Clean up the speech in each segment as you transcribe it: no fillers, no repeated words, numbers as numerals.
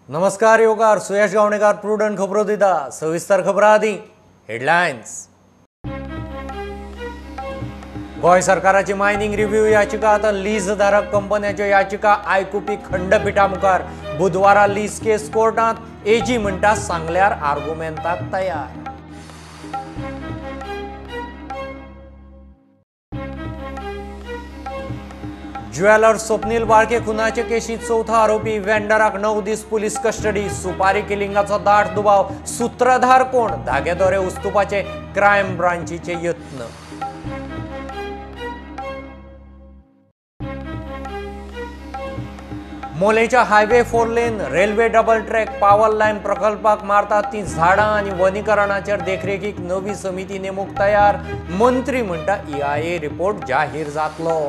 नमस्कार योगार सुयश गावणेकार प्रुडंट खबरो दिता सविस्तर खबरां आदी हेडलायन्स। गोंय सरकाराची मायनिंग रिव्ह्यू याचिका आतां लीज धारक कंपन्याच्यो याचिका आयकुपी खंडपीठा मुखार बुधवारा लीज केस कोर्टांत एजी म्हणटा सांगल्यार आर्ग्युमेंटाक तयार। ज्वेलर स्वप्नील वाळके खुनाचे केशीत चौथा आरोपी वेंडराक 9 दीस पुलीस कस्टडी। सुपारी किलिंगाचो दाट दुबाव, सूत्रधार कोण, धागेदोरे उस्तुपाचे क्रायम ब्रांचीचे यत्न। मोलेच्या highway 4 lane railway double track power line प्रकल्पाक मारतात ती झाडां आनी वनीकरणाचेर देखरेखीक नवी समिती नेमूक तयार। मंत्री म्हणटा EIA रिपोर्ट जाहीर जातलो।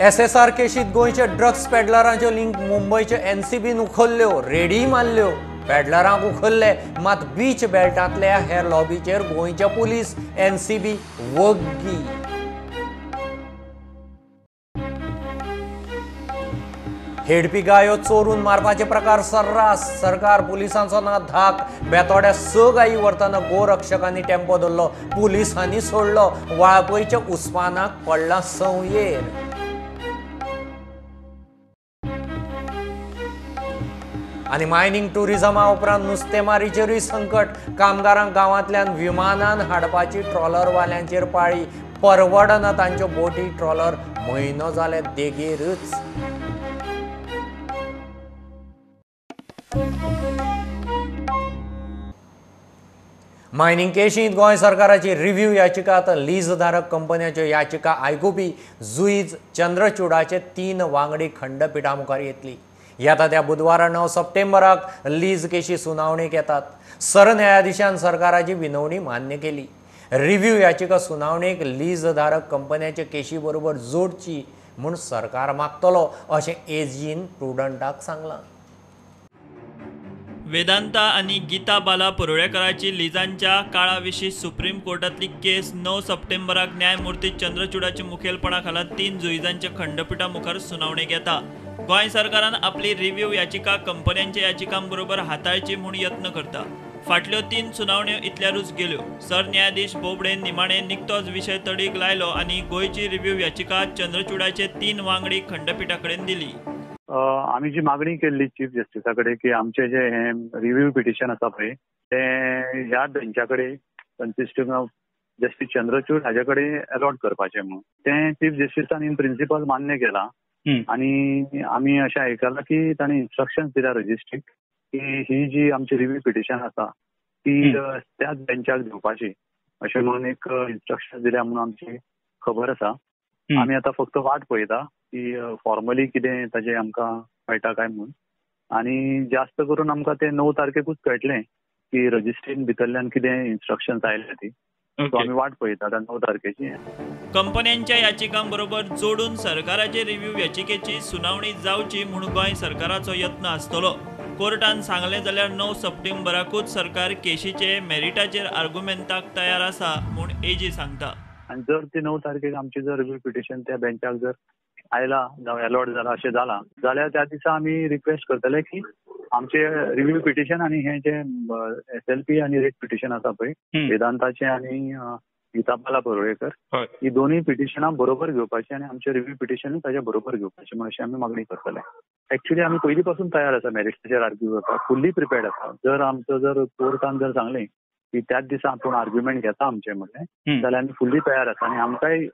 SSR केशीत गोंयचे ड्रग्स पेडलरांच्यो लिंक मुंबयचे NCBन उखल्ल्यो, रेडी मारल्यो। पेडलरांक उखल्ले, मात बीच बेल्टांतल्या हेर लॉबीचेर गोंयचे पुलीस NCB वग्गी। हेडपी गायो चोरून मारपाचे प्रकार सर्रास, सरकार पुलिसांचो ना धाक। बेतोड्या 6 गायी व्हरतना गोरक्षकांनी टेम्पो धरलो, पुलिसांनी सोडलो। वाळपयच्या उस्मानाक पडला संवयेर। आनी मायनिंग टुरिझमा उपरांत नुस्तेमारीचेरूय संकट। कामगारांक गांवांतल्यान विमानान हाडपाची ट्रॉलरवाल्यांचेर पाळी। परवडना तांच्यो बोटी ट्रॉलर, म्हयनो जाले देगेरच। मायनिंग केशींत गोंय सरकाराची रिव्ह्यू याचिका आतां लीज धारक कंपन्याच्यो याचिका आयकुपी जुईज चंद्रचूडाचे 3 वांगडी खंडपीठा मुखार येतली। येता त्या बुधवारा 9 सप्टेंबराक लीज केशी सुनावणेक येतात। सरन्यायाधीशान सरकाराची विनवणी मान्य केली। रिव्ह्यू याचिका सुनावणेक लीज धारक कंपन्याचे केशी बरोबर जोडची म्हूण सरकार मागतलो अशें एजीन प्रुडंटाक सांगलां। वेदांता आणि गीता बाला परुळेकराची लिजांच्या काळाविशीं सुप्रीम कोर्टातली केस 9 सप्टेंबराक न्यायमूर्ती चंद्रचूडाच्या मुखेलपणा खाला 3 जुईजांच्या खंडपीठा मुखार सुनावणेक येता। गोंय सरकारान आपली रिव्ह्यू याचिका कंपन्यांच्या याचिकांबरोबर हाताळची म्हूण यत्न करता। फाटल्यो 3 सुनावण्यो इतल्यारूच गेल्यो। सरन्यायाधीश बोबडेन निमाणे निकतोच विशय तडीक लायलो आनी गोंयची रिव्ह्यू याचिका चंद्रचूडाचे 3 वांगडी खंडपीठा कडेन दिली। आम्ही जी मागणी केल्ली चीफ जस्टिसा कडेन की आमचे जे हे रिव्ह्यू पिटिशन आसा पळय ते ह्या बेंचा कडेन कन्सिस्टिंग ऑफ जस्टीस चंद्रचूड हाजे कडेन अलॉट करपाचे म्हणून ते चीफ जस्टिसान इन प्रिंसिपल मान्य केला। आणि आम्ही अशें आयकलां की ताणें इन्स्ट्रक्शन दिल्या रजिस्ट्रीक की ही जी आमची रिव्ह्यू पिटिशन आसा ती त्याच बेंचाक दिवपाची अशें म्हणून एक इन्स्ट्रक्शन दिल्या म्हणून आमची खबर आसा। आमी आतां फक्त वाट पळयता की फॉर्मली कितें ताजें आमकां कळटा काय म्हणून। आनी जास्त करून आमकां ते 9 तारखेकूच कळटलें की रजिस्ट्रीन भितरल्यान कितें इन्स्ट्रक्शन्स आयल्या ती। सो आमी वाट पळयता 9 तारखेची। कंपन्यांच्या याचिकांबरोबर जोडून सरकाराचे रिव्ह्यू याचिकेची सुनावणी जावची म्हूण गोंय सरकाराचो यत्न आसतलो। कोर्टान सांगलें जाल्यार 9 सप्टेंबराकूच सरकार केशीचे मेरिटाचेर आर्ग्युमेंटाक तयार आसा म्हूण एजी सांगता। आनी जर ते 9 तारखेक आमचे जर रिव्ह्यू पिटिशन त्या बेंचाक जर आयला जावं अलॉट जाला अशें जाला जाल्यार त्या दिसा आमी रिक्वेस्ट करतले की आमचे रिव्ह्यू पिटिशन आनी हे जे SLP आनी रेट पिटिशन आसा पळय वेदांताचे आनी गीता बाला परुळेकर ही दोनूय पिटिशनां बरोबर घेवपाची आनी आमचे रिव्ह्यू पिटिशन ताच्या बरोबर घेवपाचे म्हणून अशी आमी मागणी करतले। एक्चुअली आमी पयलीं पासून तयार आसा मेरिटाचेर आर्ग्यू करपाक, फुल्ली प्रिपेर्ड आसा। जर आमचो जर कोर्टान जर सांगलें की त्याच दिसा आपूण आर्ग्युमेंट घेता आमचे म्हणलें जाल्यार आमी फुल्ली तयार आसा आनी आमकांय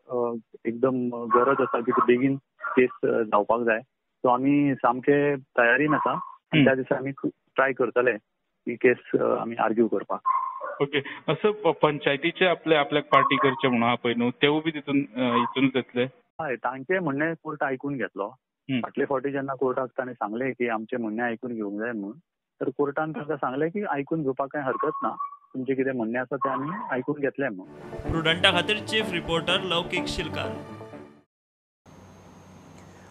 एकदम गरज आसा की बेगीन केस जावपाक जाय। सो आमी सामके तयारीन आसा आनी त्या दिसा आमी ट्राय करतले ही केस आमी आर्ग्यू करपाक। ओके, असं पंचायतीचे आपल्याक पार्टी करचे म्हणून आहा पळय न्हू तेवूय बी हितूनच येतले? हय, तांचे म्हणणें कोर्ट आयकून घेतलो। फाटले फावटी जेन्ना कोर्टाक ताणें सांगलें की आमचे म्हणणें आयकून घेवंक जाय म्हणून तर कोर्टान तांकां सांगलें की आयकून घेवपाक कांय हरकत ना, तुमचे कितें म्हणणें आसा तें आमी आयकून घेतलें म्हणून। प्रुडंटा खातीर चीफ रिपोर्टर लौकीक शिलकार।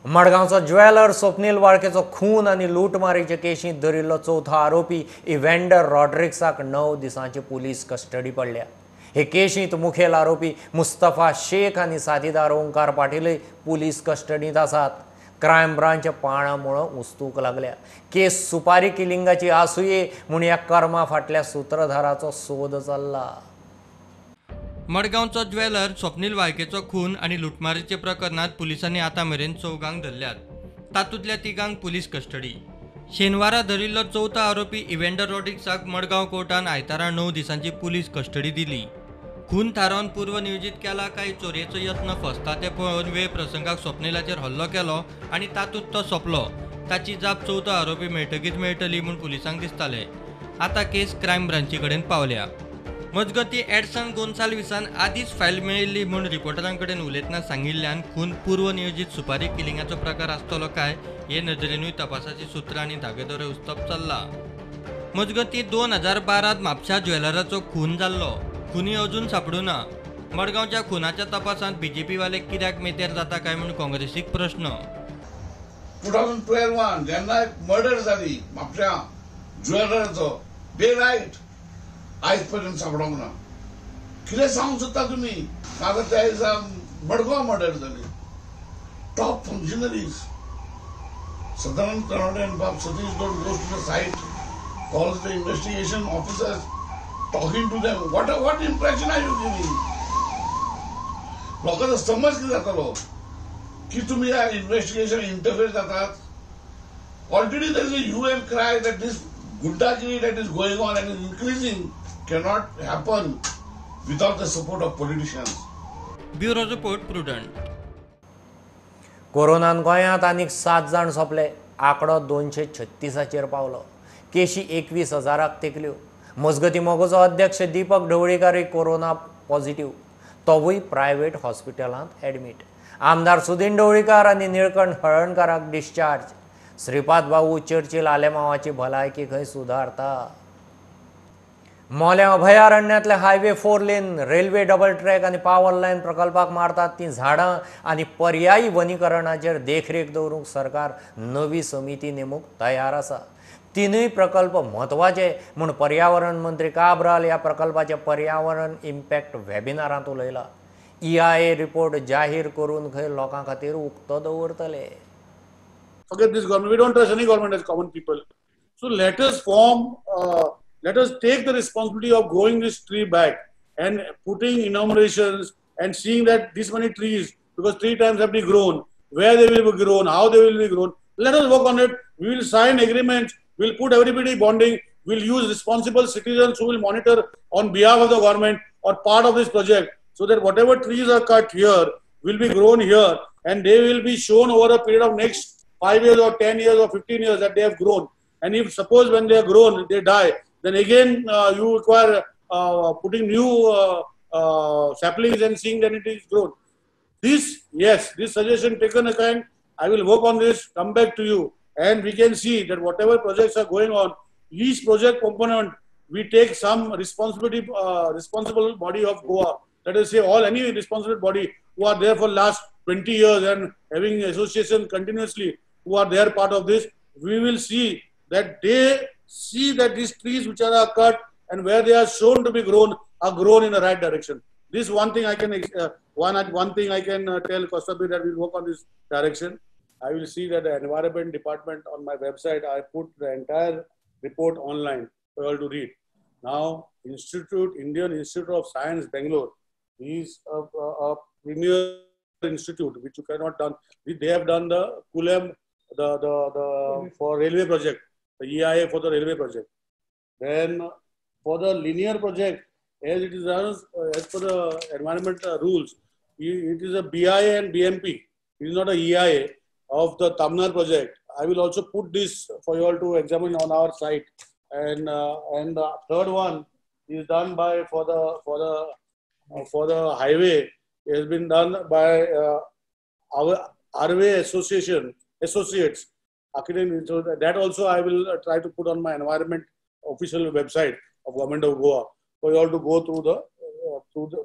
मडगांवचो ज्वेलर स्वप्नील वाळकेचो खून आनी लूटमारीचे केशींत धरिल्लो चौथो आरोपी इव्हेंडर रॉड्रिक्साक 9 दिसांची पुलीस कस्टडी पडल्या। हे केशींत मुखेल आरोपी मुस्तफा शेख आनी साथीदार ओंकार पाटीलय पुलीस कस्टडींत आसात. क्रायम ब्रांच पाळामुळं उस्तूक लागल्या. केस सुपारी किलिंगाची आसूये म्हूण ह्या कर्मा फाटल्या सूत्रधाराचो सोद चल्ला. मडगांवचो ज्वेलर स्वप्नील वाळकेचो खून आनी लुटमारीचे प्रकरणात पुलिसांनी आतां मेरेन 4 धरल्यात. तातूंतल्या 3 पुलीस कस्टडी. शेनवारा धरिल्लो 4था आरोपी इव्हेंडर रॉड्रिक्साक मडगांव कोर्टान आयतारा 9 दिसांची पुलीस कस्टडी दिली. खून थारावन पूर्वनियोजीत केला काय चोरयेचो यत्न फसता ते पळोवन वेळ प्रसंगाक स्वप्नीलाचेर हल्लो केलो आनी तातूंत तो सोंपलो. ताची जाप 4थो आरोपी मेळटकीच मेळटली म्हूण पुलिसांक दिसतालें. आतां केस क्रायम ब्रांची कडेन पावल्या. मजगतीं एडसन गोन्साल्विसान आदींच फायल मेळिल्ली म्हूण रिपोर्टरां कडेन उलयतना सांगिल्ल्यान खून पूर्वनियोजीत सुपारी किलिंगाचो प्रकार आसतलो काय हे नदरेनूय तपासाची सुत्रां आनी धागेदोरे उस्तप चल्ला. मजगतीं 2012त म्हापशा ज्वेलराचो खून जाल्लो. खुनी अजून सापडूं ना. मडगांवच्या खुनाच्या तपासांत बीजेपी वाले कित्याक मेतेर जाता काय म्हूण काँग्रेसीक प्रश्न. 2012 जेन्ना एक मर्डर जाली म्हापशा ज्वेलराचो डे नायट आयज पर्यंत सापडोंक ना. कितें सांगूंक सोदता तुमी? नाजाल्यार त्या दिसा मडगांव मर्डर जाली. Top functionaries Sadaran Kannada and Bob Satish Gaur goes to the site, calls the investigation officers, talking to them. What impression are you giving? लोकांचा समज किती जातालो की तुम्ही या इन्व्हेस्टिगेशन इंटरफेअर जातात. Already there is a hue and cry that this gundagiri that is going on and is increasing cannot happen without the support of politicians. Bureau report Prudent. कोरोनान गोंयांत आनीक 7 जाण सोंपले. आंकडो 236 पावलो. केशी 21,000 तेंकल्यो. मजगती मोगोचो अध्यक्ष दीपक ढवळीकारूय कोरोना पॉझिटिव्ह. तोवूय प्रायव्हेट हॉस्पिटलांत एडमीट. आमदार सुदीन ढवळीकार आनी निळकंठ हळर्णकाराक डिस्चार्ज. श्रीपाद भाऊ चर्चिल आलेमांवाची भलायकी खंय सुदारता. मोल्या अभयारण्यांतले highway 4 lane, railway double track आनी पावर लायन प्रकल्पाक मारतात ती झाडां आनी पर्यायी वनीकरणाचेर देखरेख दवरूंक सरकार नवी समिती नेमूंक तयार आसा. तिनूय प्रकल्प म्हत्वाचे म्हूण पर्यावरण मंत्री काब्राल ह्या प्रकल्पाचे पर्यावरण इम्पॅक्ट वेबिनारांत उलयला. EIA रिपोर्ट जाहीर करून खंय लोकां खातीर उक्तो दवरतले. Forget this government. We don't trust any government as common people. So let us let us take the responsibility of growing this tree back and putting enumerations and seeing that this many trees, because 3 times have been grown, where they will be grown, how they will be grown. Let us work on it. We will sign agreements. We'll put everybody bonding. We'll use responsible citizens who will monitor on behalf of the government or part of this project, so that whatever trees are cut here will be grown here, and they will be shown over a period of next 5 years or 10 years or 15 years that they have grown. And if suppose when they are grown, they die, then again you require putting new saplings and seeing that it is grown. This suggestion taken account. I will work on this, come back to you, and we can see that whatever projects are going on, each project component, we take some responsible body of Goa. Let us say any responsible body who are there for last 20 years and having association continuously, who are there part of this, we will see that they see that these trees which are cut and where they are shown to be grown are grown in the right direction. This one thing I can tell Kostabir that we will work on this direction. I will see that the environment department on my website, I put the entire report online for you all to read. Now, Indian Institute of Science, Bangalore, is a premier institute which you cannot done. They have done the Kulem, the for railway project, the EIA for the railway project. Then for the linear project, as it is as per the environment rules, it is a BIA and BMP. It is not a EIA of the Tamnar project. I will also put this for you all to examine on our site. And the third one is done by for the highway. It has been done by our RWay Associates. So that also I will try to put on my environment official website of Government of Goa for you all to go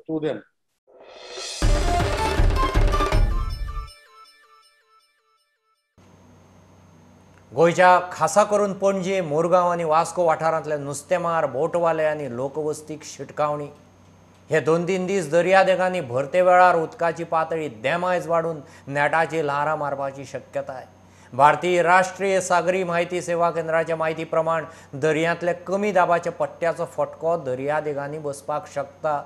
through them. गोंयच्या खासा करून पणजी, मोरगांव आनी वास्को वाठारांतल्या नुस्तेमार, बोटवाले आनी लोकवस्तीक शिटकावणी. हे 2-3 दीस दर्या देगांनी भरते वेळार उदकाची पातळी देमायज वाडून नेटाची ल्हारां मारपाची शक्यता आहे. भारतीय राष्ट्रीय सागरी माहिती सेवा केंद्राच्या माहिती प्रमाण दर्यांतले कमी दाबाच्या पट्ट्याचो फटको दर्या देगांनी बसपाक शकता.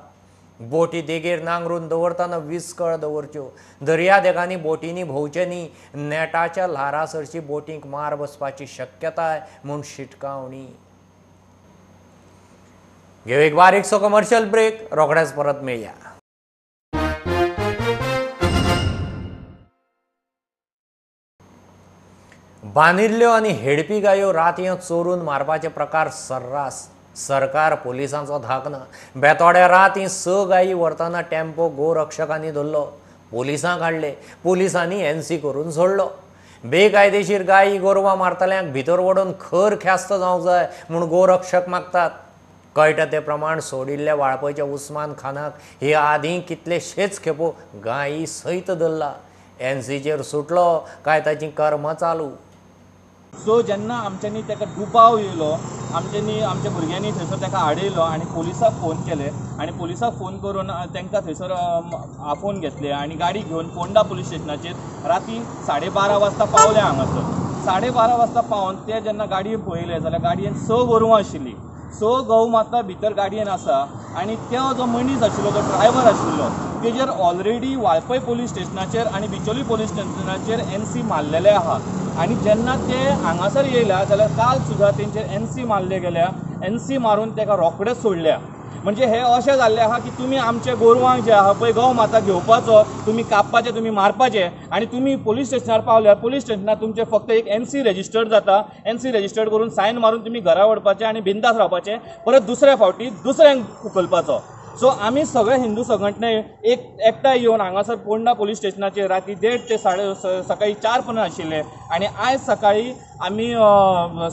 बोटी देगेर नांगरून दवरतना विस्कळ दवरच्यो. दर्या देगांनी बोटींनी भोंवचे न्ही. नेटाच्या ल्हारा सरची बोटींक मार बसपाची शक्यताय म्हूण शिटकावणी. घेऊ एक बारीकसो कमर्शियल ब्रेक. रोखडेच परत मेळया. बांदिल्ल्यो आनी हेडपी गायो रातयो चोरून मारपाचे प्रकार सर्रास. सरकार पोलिसांचो धाकना. बेतोड्या रातीं 6 गायी व्हरतना टेम्पो गोरक्षकांनी धरलो. पोलिसांक हाडले. पोलिसांनी NC करून सोडलो. बेकायदेशीर गायी गोरवां मारतल्यांक भितर ओडून खर ख्यास्त जावंक जाय म्हूण गोरक्षक मागतात. कळटा ते प्रमाण सोडिल्ल्या वाळपयच्या उस्मान खानाक हे आदीं कितलेशेच खेपो गायी सयत धरला. NCचेर सुटलो काय ताची कर्म चालू. सो जेन्ना आमच्यांनी ताका दुबाव येयलो, आमच्या भुरग्यांनी थंयसर ताका हाडयलो आनी पोलिसाक फोन केले आनी पोलिसाक फोन करून तांकां थंयसर आपोवन घेतले आनी गाडी घेवन फोंडा पुलीस स्टेशनाचेर राती 12:30 वाजता पावले हांगासर. 12:30 वाजता पावन ते जेन्ना गाडयेन पळयले जाल्यार गाडयेन 6 गोरवां आशिल्लीं. 6 गौ माता भितर गाडयेन आसा आनी तो जो मनीस आशिल्लो, जो ड्रायव्हर आशिल्लो, तेजेर ऑलरेडी वाळपय पुलीस स्टेशनाचेर आनी बिचोली पुलीस स्टेशनाचेर NC मारलेले आहा. आनी जेन्ना ते हांगासर येयल्या जाल्यार काल सुद्दां तेंचेर NC मारले गेल्या. NC मारून ताका रोखडेच सोडल्या. म्हणजे हे अशें जाल्लें आहा की तुमी आमचे गोरवांक जे आहा पळय गौ माता घेवपाचो, तुमी कापपाचे, तुमी मारपाचे आनी तुमी पुलीस स्टेशनार पावल्यार पुलीस स्टेशनार तुमचे फक्त एक NC रजिस्टर्ड जाता. NC रजिस्टर्ड करून सायन मारून तुमी घरा व्हरपाचे आनी बिंदास रावपाचे. परत दुसऱ्या फावटी दुसऱ्यांक उखलपाचो. सो आमी सगळे हिंदू संघटने एकठांय येवन हांगासर पोंडा पुलीस स्टेशनाचेर राती 1:30 ते सकाळी 4:15 आशिल्ले आनी आयज सकाळी आमी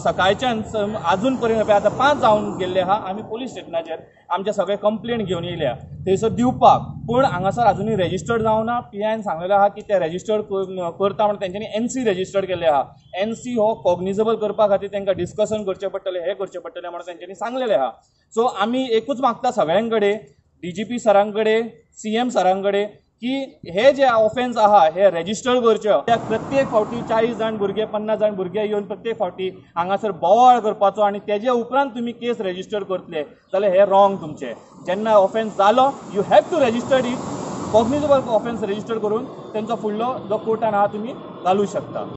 सकाळच्यान आजून पर्यंत आतां 5 जावन गेल्ले आहा. आमी पुलीस स्टेशनाचेर आमचे सगळे कंप्लेंट घेवन येयल्या थंयसर दिवपाक. पूण हांगासर आजुनूय रजिस्टर्ड जावना. PIन सांगलेलें आहा की ते रजिस्टर्ड करता म्हणून तेंच्यांनी NC रजिस्टर्ड केल्ले आहा. NC हो कॉग्निजेबल करपा खातीर तांकां डिस्कशन करचें पडटलें, हे करचें पडटलें म्हणून तेंच्यांनी सांगलेलें आहा. सो आमी एकूच मागता सगळ्यां कडेन, DGP सरां कडेन, CM सरां कडेन, की हे जे ऑफेन्स आहा हे रजिस्टर करच्यो. प्रत्येक फावटी 40 जाण भुरगे 50 जाण भुरगे येवन प्रत्येक फावटी हांगासर बोवाळ करपाचो आनी तेजे उपरांत तुमी केस रजिस्टर करतले जाल्यार हे रॉंग तुमचे. जेन्ना ऑफेन्स जालो you have to register it. Cognizable offence register करून तेंचो फुडलो जो कोर्टान आहा तुमी घालूं शकता.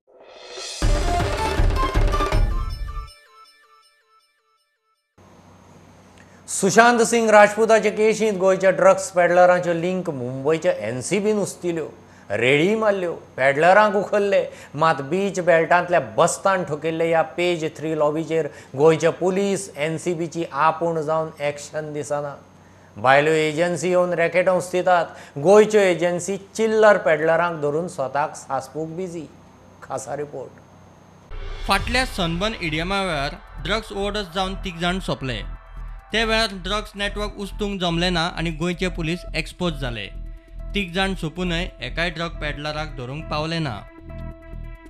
सुशांत सिंग राजपूताचे केशींत गोंयच्या ड्रग्स पेडलरांच्यो लिंक मुंबयच्या NCBन उस्तिल्यो. रेडी मारल्यो, पेडलरांक उखल्ले. मात बीच बेल्टांतल्या बस्तान ठोकिल्ले ह्या पेज 3 लॉबीचेर गोंयचे पुलीस NCBची आपूण जावन एक्शन दिसना. भायल्यो एजन्सी येवन रॅकेटां उस्तितात. गोंयच्यो एजन्सी चिल्लर पेडलरांक धरून स्वताक सासपूक बिजी. खासा रिपोर्ट. फाटल्या सनबर्न इडियमा वेळार ड्रग्स ओव्हरडोस जावन 3 जाण सोंपले. ते वेळार ड्रग्स नेटवर्क उस्तूंक जमलें ना आनी गोंयचे पुलीस एक्सपोज जाले. 3 जाण सोंपूनय एकाय ड्रग पेडलराक धरूंक पावले ना.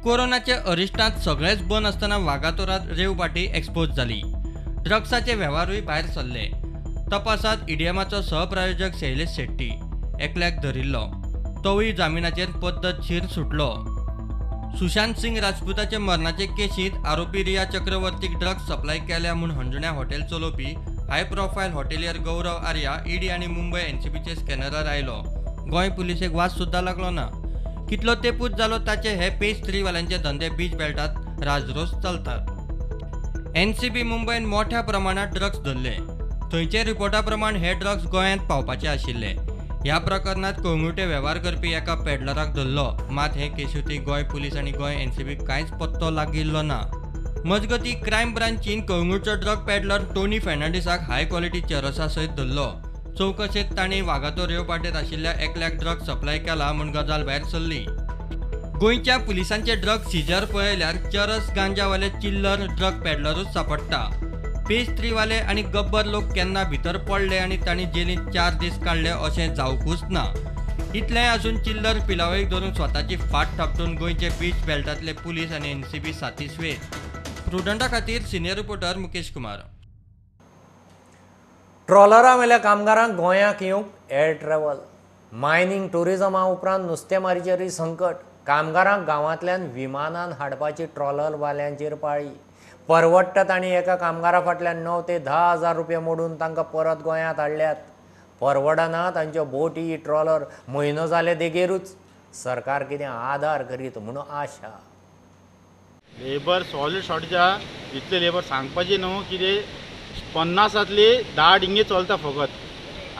कोरोनाचे अरिश्टांत सगळेच बंद आसतना वागातोरांत रेव पार्टी एक्सपोज जाली. ड्रग्साचे वेव्हारूय भायर सरले. तपासांत इडियमाचो सहप्रायोजक शैलेश शेट्टी एकल्याक धरिल्लो. तोवूय जामिनाचेर पद्दतशीर सुटलो. सुशांत सिंग राजपूताचे मरणाचे केशींत आरोपी रिया चक्रवर्तीक ड्रग्स सप्लाय केल्या म्हूण हंजुण्या हॉटेल चलोवपी हाय प्रोफायल हॉटेलियर गौरव आर्या ED आनी मुंबय NCBचे स्कॅनरार आयलो. गोंय पुलिसेक वाज सुद्दां लागलो ना. कितलो तेंपूच जालो ताचे हे पेज 3 वाल्यांचे धंदे बीच बेल्टांत राजरोस चलतात. NCB मुंबयन मोठ्या प्रमाणात ड्रग्स धरले. थंयचे रिपोर्टा प्रमाण हे ड्रग्स गोंयांत पावपाचे आशिल्ले. ह्या प्रकरणात कोंगुटे वेव्हार करपी एका पेडलराक धरलो. मात हे केसूती गोंय पुलीस आनी गोंय NCBक कांयच पत्तो लागिल्लो ना. मजगती क्रायम ब्रांचीन कोंगुटचो ड्रग पेडलर टोनी फेर्नांडीसाक हाय क्वॉलिटी चरसा सयत धरलो. चौकशेंत तांणी वागातो रेव पाटेत आशिल्ल्या एकल्याक ड्रग सप्लाय केला म्हूण गजाल भायर सरली. गोंयच्या पुलिसांचे ड्रग सिजर पळयल्यार चरस गांजावाले चिल्लर ड्रग पेडलरूच सांपडटा. पेज 3 वाले आनी गब्बर लोक केन्ना भितर पडले आनी तांणी जेलींत 4 दीस काडले अशें जावंकूच ना. इतलेंय आसून चिल्लर पिलावळीक धरून स्वताची फाट थापटून गोंयचे बीच बेल्टांतले पुलीस आनी NCB साथीस्वेत. प्रुडंटा खातीर सिनियर रिपोर्टर मुकेश कुमार. ट्रॉलरा वेल्या कामगारांक गोंयांक येवंक एअर ट्रॅव्हल, मायनिंग टुरिजमा उपरांत नुस्तेमारीचेरय संकट, कामगारांक गांवांतल्यान विमानान हाडपाची ट्रॉलरवाल्यांचेर पाळी, परवडटा आनी एका कामगारा फाटल्यान 9 ते 10 हजार रुपया मोडून तांकां परत गोंयांत हाडल्यात. परवडना तांच्यो बोटी ट्रॉलर म्हयनो जाले देगेरूच सरकार कितें आदार करीत म्हणून आशा. लेबर सॉलिड शॉर्टेजा इतले लेबर सांगपाचे न्हू कितें 50तले 10 डिंगे चलता फकत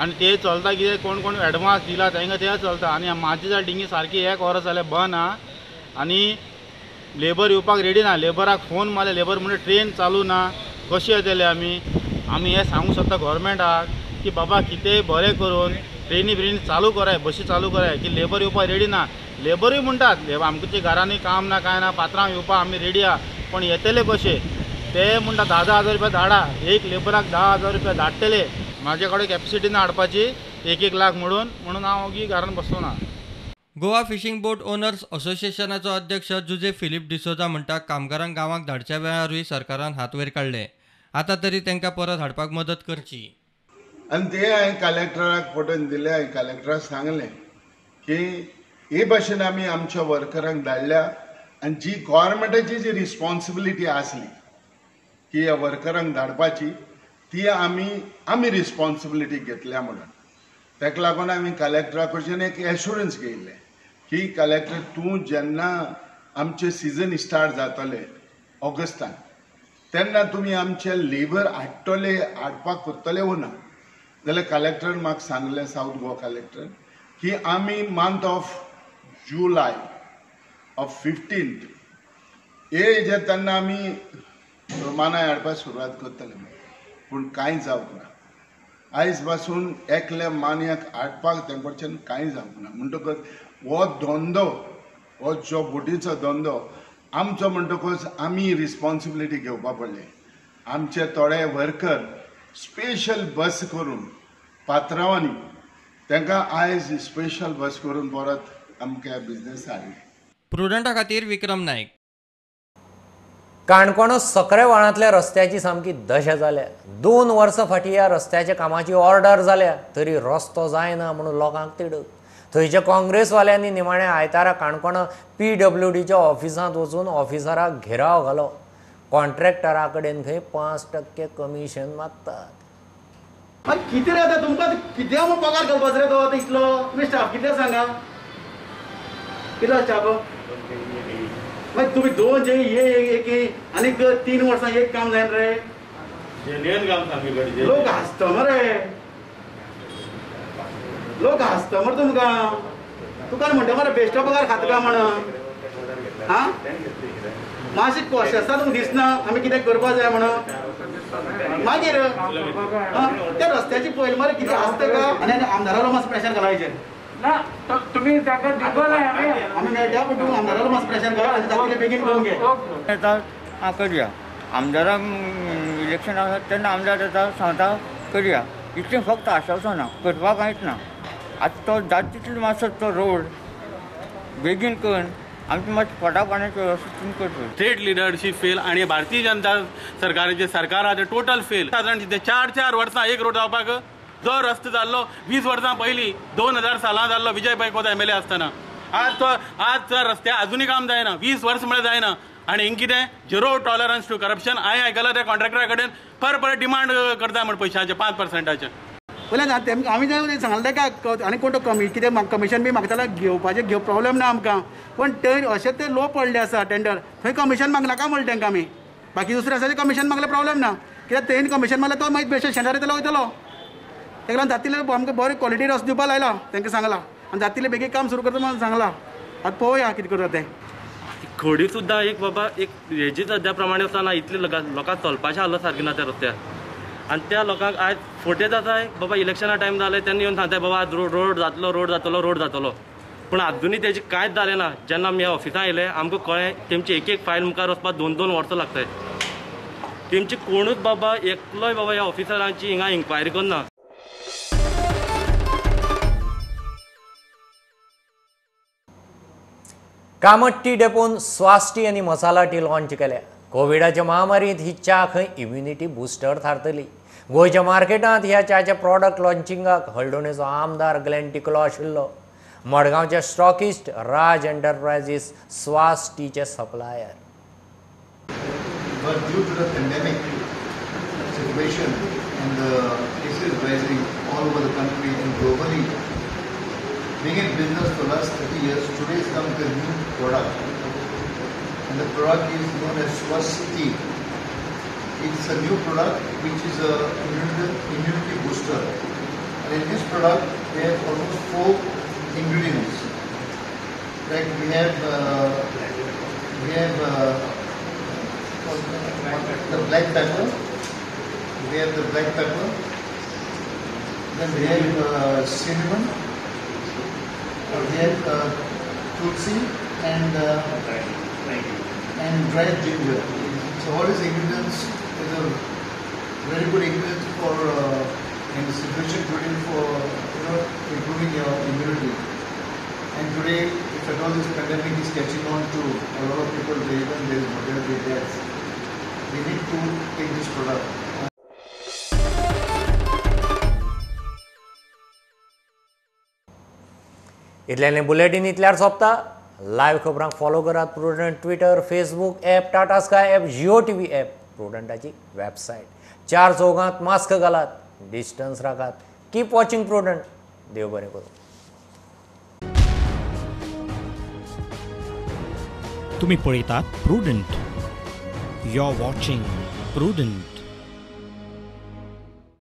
आनी ते चलता कितें कोण कोण एडवान्स दिला तांकां ते चलता आनी म्हाजे जाल्यार डिंगे सारकी 1 वरां जाल्यार बंद आहा आनी लेबर येवपाक रेडी ना. लेबराक फोन मारले, लेबर म्हणजे ट्रेन चालू ना, कशें येतले आमी हें सांगूंक सोदता गव्हर्मेंटाक की बाबा कितेंय बरें करून ट्रेनी चालू कराय, बशी चालू कराय की लेबर येवपाक रेडी ना. लेबरूय म्हणटात आमच्या घरांनी काम ना काय ना, पात्रांक येवपाक आमी रेडी आहा, पण येतले कशे ते म्हणटा 10 हजार रुपया धाडा. एक लेबराक 10 हजार रुपया धाडटले. म्हाजे कडेन कॅपॅसिटी ना हाडपाची 1-1 लाख म्हणून हांव घरान बसलो ना. गोवा फिशिंग बोट ओनर्स असोसिएशनाचो अध्यक्ष जुजे फिलिप डिसोजा म्हणटा कामगारांक गांवांक धाडच्या वेळारूय सरकारान हात वयर काडले. आतां तरी तांकां परत हाडपाक मदत करची. आनी ते हांवें कलेक्टराक पटोवन दिले. हांवें कलेक्टराक सांगलें की हे भाशेन आमी आमच्या वर्करांक धाडल्या आनी जी गव्हर्मेंटाची जी रिस्पॉन्सिबिलिटी आसली की ह्या वर्करांक धाडपाची ती आमी रिस्पॉन्सिबिलिटी घेतल्या म्हणून. ताका लागून हांवें कलेक्टरा कडच्यान एक एश्युरन्स घेयले की कलेक्टर तूं जेन्ना आमचें सिजन स्टार्ट जातलें ऑगस्टान तेन्ना तुमी आमचे लेबर हाडपाक करतले वो ना. जाल्यार कलेक्टरान म्हाका सांगलें, सावथ गोवा कलेक्टर, की आमी month of July of 15th हे तेन्ना आमी मानाय हाडपाक सुरवात करतले. पूण कांय जावंक ना. आयज पासून एकल्या मानयाक हाडपाक तें कडच्यान कांय जावंक ना. म्हणटकच हो धंदो, हो जो बोटीचो धंदो आमचो म्हणटकच आमी रिस्पॉन्सिबिलिटी घेवपा पडले. आमचे थोडे वर्कर स्पेशल बस करून पात्रांवांनी तांकां आयज स्पेशल बस करून परत आमकां बिझनेस हाडले. प्रुडंटा खातीर विक्रम नायक. काणकोण सकरे व्हाळांतल्या रस्त्याची सामकी दशा जाल्या. 2 वर्सां फाटीं ह्या रस्त्याच्या कामाची ऑर्डर जाल्या तरी रस्तो जायना म्हणून लोकांक तिडक. थंयच्या काँग्रेसवाल्यांनी निमाणें आयतारा काणकोण PWDच्या ऑफिसांत वचून ऑफिसराक घेराव घालो. कॉन्ट्रॅक्टरा कडेन खंय 5% कमिशन मागतात. कितें रे आतां तुमकां कितें पगार करपाचो रे तो इतलो? तुमी स्टाफ कितें सांगा कितें स्टाफ मागीर तुम्ही 2 जे एक आनी 3 वर्सां एक काम जायना रे. लोक हसता मरे, लोक हसता मरे तुका म्हणटा मरे बेश्टो पगार खाता काय म्हणून. हा मातशी कॉशियस तुमकां दिसना आमी कितें करपा जाय म्हणून. मागीर त्या रस्त्याची पयली मरे कितें आसता का आनी आमदारालो मातसो प्रेशर घालायचे ना. तुम्ही ताका दिवपाक जाय. आमी मेळटा पूण तूं आमदारालो मातसो प्रेशर घाल आनी जातले बेगीन करून घे. येता करया. आमदाराक इलेक्शन आसा तेन्ना आमदार येता सांगता करया. इतलें फक्त आश्वासना, करपाक कांयच ना. आतां तो जाता तितलो मातसो तो रोड बेगीन करून आमची मातशी पोटा पाण्याची वेवस्था करता. स्टेट लिडरशीप फेल आणि भारतीय जनता सरकाराचे सरकार टोटल फेल. साधारण 4 वर्सां एक रोड जावपाक जो रस्तो जाल्लो 20 वर्सां पयलीं 2000 सालां जाल्लो विजय बैकोता MLA आसतना आज त्या रस्त्या अजूनय काम जायना. 20 वर्स म्हळ्यार जायना. आनी हिंग कितें 0 टॉलरन्स टू करप्शन. हांवें आयकलां त्या कॉन्ट्रॅक्टरा कडेन परत डिमांड करता म्हण पयशांचे 5%. पयलें आमी जें सांगलें तेका आनी कोण तो कितें कमिशन बी मागतालो घेवपाचें प्रॉब्लेम ना आमकां. पण ते अशें ते लो पडले आसा टेंडर. थंय कमिशन मागनाका म्हणलें तांकां आमी. बाकी दुसऱ्या दिसाचें कमिशन मागलें प्रॉब्लेम ना. कित्याक तेणी कमिशन मागलें तो मागीर बेश्टे शेजारी येतलो वयतलो. ताका लागून जातले आमकां बरें क्वॉलिटी रस्तो दिवपाक लायला तांकां सांगलां आनी जातले बेगीन काम सुरू करता म्हणून सांगलां. आतां पळोवया कितें करता तें. खोडी सुद्दां एक बाबा एक हेजी सद्या प्रमाणे आसतना इतले लोकांक चलपाचें आसलो सारकें ना त्या रस्त्यार. आनी त्या लोकांक आयज फोटे जाताय बाबा इलेक्शना टायम जालें तेन्ना येवन सांगताय बाबा आज रोड जातलो. पूण अजुनूय तेजें कांयच जालें ना. जेन्ना आमी ह्या ऑफिसांत येयले आमकां कळ्ळें तेमची एक फायल मुखार वचपाक 2 वर्सां लागताय. तेमची कोणूच बाबा एकलोय बाबा ह्या ऑफिसरांची हिंगा इन्क्वायरी करना. कामत टी डेपोन स्वास टी आनी मसाला टी लॉन्च केल्या. कोविडाच्या महामारींत ही च्या खंय इम्युनिटी बुस्टर थारतली. गोयच्या मार्केटांत ह्या च्याच्या प्रॉडक्ट लॉन्चिंगाक हळडोणेचो आमदार ग्लेन टिकलो आशिल्लो. मडगांवचे स्टॉकिस्ट राज एंटरप्राइजीस स्वास टीचे supplier. But due to the pandemic situation and the cases rising all over the country and globally, being in business for the last 30 years, today has come with a new product. And the product is known as Swasti. It's a new product which is a immunity booster. And in this product, we have almost 4 ingredients. Like we have the black pepper. We have the black pepper. Then we have cinnamon. We have tulsi and dried ginger. So all these ingredients is a very good ingredient for and it's nutrition for improving your immunity. And today, if at all this pandemic is catching on to a lot of people, even there is mortality deaths, we need to take this product. इतल्याने bulletin इतल्यार सोंपता. Live खबरांक follow करात Prudent Twitter, Facebook app, Tata sky app, Jio TV app, प्रुडंटाची website. 4 चौगांत mask घालात, distance राखात. Keep watching Prudent. देव बरें करूं. तुम्ही पळयतात Prudent. You are watching prudent.